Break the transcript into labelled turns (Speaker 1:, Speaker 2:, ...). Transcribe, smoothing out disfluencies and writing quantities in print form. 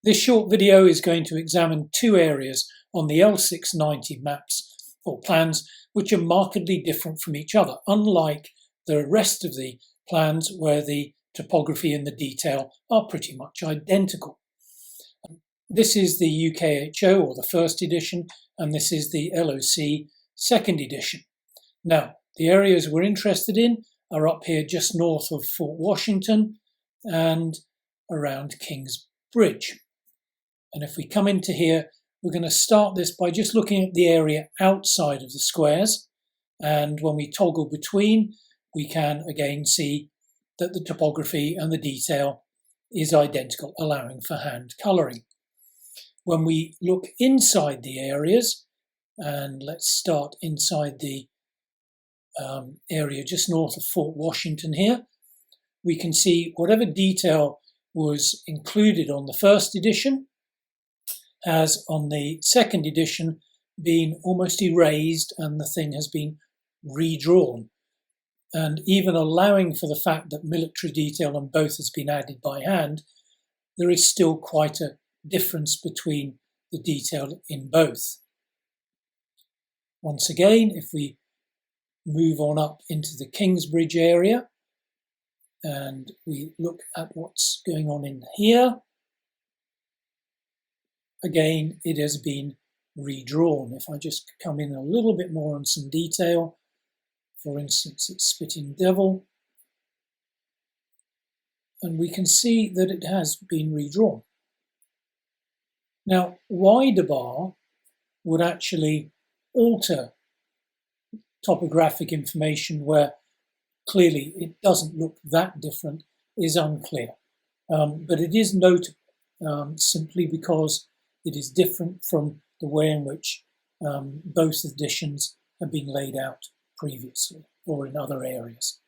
Speaker 1: This short video is going to examine two areas on the L690 maps or plans which are markedly different from each other, unlike the rest of the plans where the topography and the detail are pretty much identical. This is the UKHO or the first edition, and this is the LOC second edition. Now, the areas we're interested in are up here just north of Fort Washington and around Kings Bridge. And if we come into here, we're going to start this by just looking at the area outside of the squares. And when we toggle between, we can again see that the topography and the detail is identical, allowing for hand colouring. When we look inside the areas, and let's start inside the area just north of Fort Washington here, we can see whatever detail was included on the first edition has on the second edition been almost erased, and the thing has been redrawn. And even allowing for the fact that military detail on both has been added by hand, there is still quite a difference between the detail in both. Once again, if we move on up into the Kingsbridge area and we look at what's going on in here, again, it has been redrawn. If I just come in a little bit more on some detail, for instance, at Spitting Devil, and we can see that it has been redrawn. Now, wider bar would actually alter topographic information where clearly it doesn't look that different, is unclear. But it is notable simply because it is different from the way in which both editions have been laid out previously or in other areas.